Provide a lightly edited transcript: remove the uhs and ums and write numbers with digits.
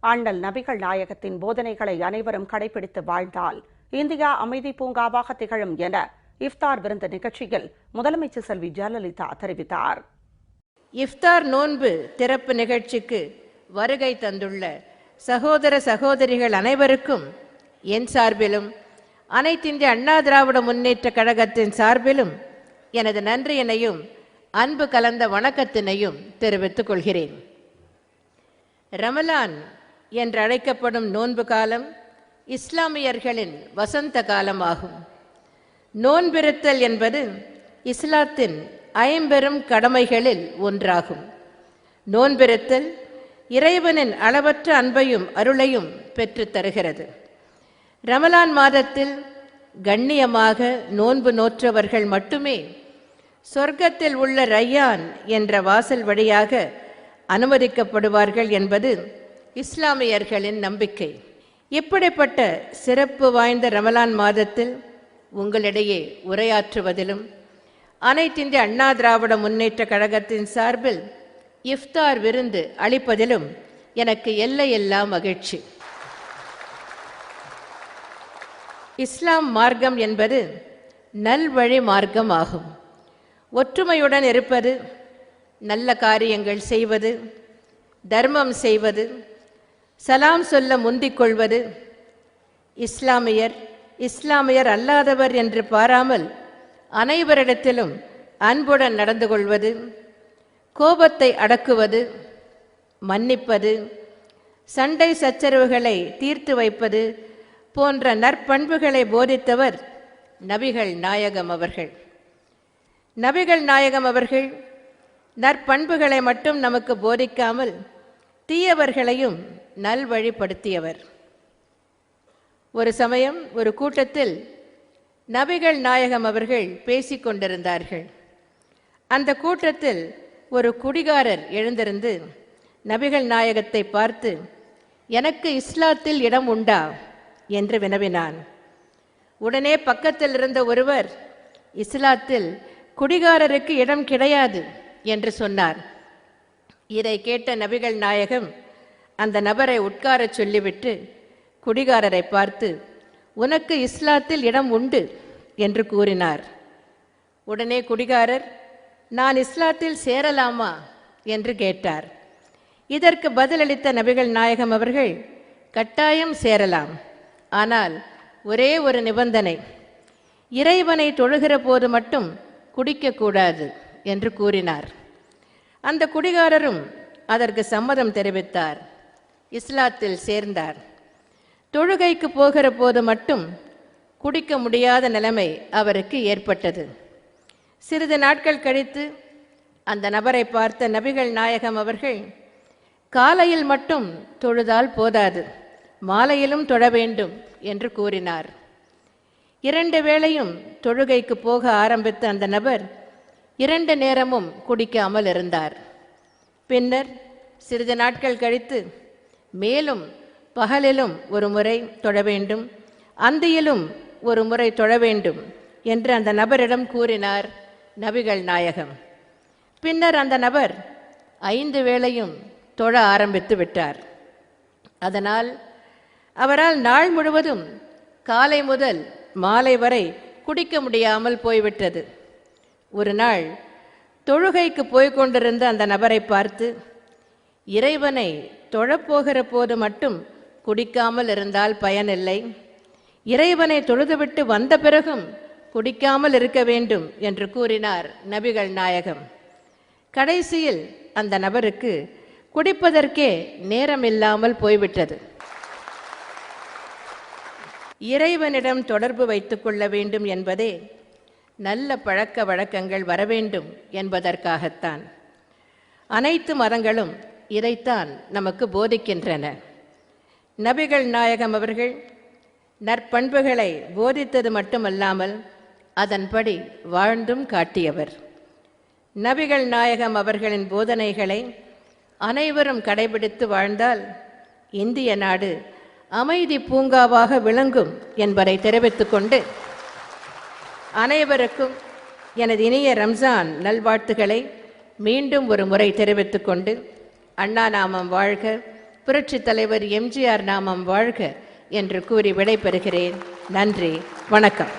அண்ணல் நபிகள் நாயகத்தின் போதனைகளை அனைவரும் கடைபிடித்து வாழ்ந்தால் இந்தியா அமைதி பூங்காவாக திகழும் என இஃப்தார் விருந்து நிகழ்ச்சியில் முதலமைச்சர் செல்வி ஜெயலலிதா தெரிவித்தார். இஃப்தார் நோன்பு திறப்பு நிகழ்ச்சிக்கு வருகை தந்துள்ள சகோதர சகோதரிகள் அனைவருக்கும் என் சார்பிலும் அனைத்திந்திய அண்ணா திராவிட முன்னேற்ற கழகத்தின் சார்பிலும் எனது நன்றியினையும் அன்பு கலந்த வணக்கத்தினையும் தெரிவித்துக் கொள்கிறேன். ரமலான் என்று அழைக்கப்படும் நோன்பு காலம் இஸ்லாமியர்களின் வசந்த காலமாகும். நோன்பிருத்தல் என்பது இஸ்லாத்தின் ஐம்பெரும் கடமைகளில் ஒன்றாகும். நோன்பிருத்தல் இறைவனின் அளவற்ற அன்பையும் அருளையும் பெற்று தருகிறது. ரமலான் மாதத்தில் கண்ணியமாக நோன்பு நோற்றவர்கள் மட்டுமே சொர்க்கத்தில் உள்ள ரையான் என்ற வாசல் வழியாக அனுமதிக்கப்படுவார்கள் என்பது இஸ்லாமியர்களின் நம்பிக்கை. இப்படிப்பட்ட சிறப்பு வாய்ந்த ரமலான் மாதத்தில் உங்களிடையே உரையாற்றுவதிலும் அனைத்திந்திய அண்ணா திராவிட முன்னேற்ற கழகத்தின் சார்பில் இஃப்தார் விருந்து அளிப்பதிலும் எனக்கு எல்லையில்லா மகிழ்ச்சி. இஸ்லாம் மார்க்கம் என்பது நல்வழி மார்க்கம் ஆகும். ஒற்றுமையுடன் இருப்பது, நல்ல காரியங்கள் செய்வது, தர்மம் செய்வது, சலாம் சொல்ல முந்திக் கொள்வது, இஸ்லாமியர் அல்லாதவர் என்று பாராமல் அனைவரிடத்திலும் அன்புடன் நடந்து கொள்வது, கோபத்தை அடக்குவது, மன்னிப்பது, சண்டை சச்சரவுகளை தீர்த்து வைப்பது போன்ற நற்பண்புகளை போதித்தவர் நபிகள் நாயகம் அவர்கள். நபிகள் நாயகம் அவர்கள் நற்பண்புகளை மட்டும் நமக்கு போதிக்காமல் தீயவர்களையும் நல்வழிப்படுத்தியவர். ஒரு சமயம் ஒரு கூட்டத்தில் நபிகள் நாயகம் அவர்கள் பேசிக்கொண்டிருந்தார்கள். அந்த கூட்டத்தில் ஒரு குடிகாரர் எழுந்திருந்து நபிகள் நாயகத்தை பார்த்து, எனக்கு இஸ்லாத்தில் இடம் உண்டா என்று வினவினான். உடனே பக்கத்தில் இருந்த ஒருவர், இஸ்லாத்தில் குடிகாரருக்கு இடம் கிடையாது என்று சொன்னார். இதை கேட்ட நபிகள் நாயகம் அந்த நபரை உட்காரச் சொல்லிவிட்டு குடிகாரரை பார்த்து, உனக்கு இஸ்லாத்தில் இடம் உண்டு என்று கூறினார். உடனே குடிகாரர், நான் இஸ்லாத்தில் சேரலாமா என்று கேட்டார். இதற்கு பதிலளித்த நபிகள் நாயகம் அவர்கள், கட்டாயம் சேரலாம், ஆனால் ஒரே ஒரு நிபந்தனை, இறைவனை தொழுகிற போது மட்டும் குடிக்கக்கூடாது என்று கூறினார். அந்த குடிகாரரும் அதற்கு சம்மதம் தெரிவித்தார். இஸ்லாத்தில் சேர்ந்தார். தொழுகைக்கு போகிற போது மட்டும் குடிக்க முடியாத நிலைமை அவருக்கு ஏற்பட்டது. சிறிது நாட்கள் கழித்து அந்த நபரை பார்த்த நபிகள் நாயகம் அவர்கள், காலையில் மட்டும் தொழுதால் போதாது, மாலையிலும் தொழ வேண்டும் என்று கூறினார். 2 வேளையும் தொழுகைக்கு போக ஆரம்பித்த அந்த நபர் 2 நேரமும் குடிக்காமல் இருந்தார். பின்னர் சிறிது நாட்கள் கழித்து மேலும் பகலிலும் ஒரு முறை தொழ வேண்டும், அந்தியிலும் ஒரு முறை தொழ வேண்டும் என்று அந்த நபரிடம் கூறினார் நபிகள் நாயகம். பின்னர் அந்த நபர் 5 வேளையும் தொழ ஆரம்பித்து விட்டார். அதனால் அவரால் நாள் முழுவதும் காலை முதல் மாலை வரை குடிக்க முடியாமல் போய்விட்டது. ஒரு நாள் தொழுகைக்கு போய்கொண்டிருந்த அந்த நபரை பார்த்து, இறைவனை தொழப்போகிற போது மட்டும் குடிக்காமல் இருந்தால் பயனில்லை, இறைவனை தொழுதுவிட்டு வந்த பிறகும் குடிக்காமல் இருக்க வேண்டும் என்று கூறினார் நபிகள் நாயகம். கடைசியில் அந்த நபருக்கு குடிப்பதற்கே நேரமில்லாமல் போய்விட்டது. இறைவனிடம் தொடர்பு வைத்துக் கொள்ள வேண்டும் என்பதே நல்ல பழக்க வழக்கங்கள் வரவேண்டும் என்பதற்காகத்தான். அனைத்து மதங்களும் இதைத்தான் நமக்கு போதிக்கின்றன. நபிகள் நாயகம் அவர்கள் நற்பண்புகளை போதித்தது மட்டுமல்லாமல் அதன்படி வாழ்ந்தும் காட்டியவர். நபிகள் நாயகம் அவர்களின் போதனைகளை அனைவரும் கடைபிடித்து வாழ்ந்தால் இந்திய நாடு அமைதி பூங்காவாக விளங்கும் என்பதை தெரிவித்துக் கொண்டு அனைவருக்கும் எனது இனிய ரம்ஜான் நல்வாழ்த்துக்களை மீண்டும் ஒரு முறை தெரிவித்துக் கொண்டு, அண்ணா நாமம் வாழ்க, புரட்சித் தலைவர் எம்ஜிஆர் நாமம் வாழ்க என்று கூறி விடைபெறுகிறேன். நன்றி, வணக்கம்.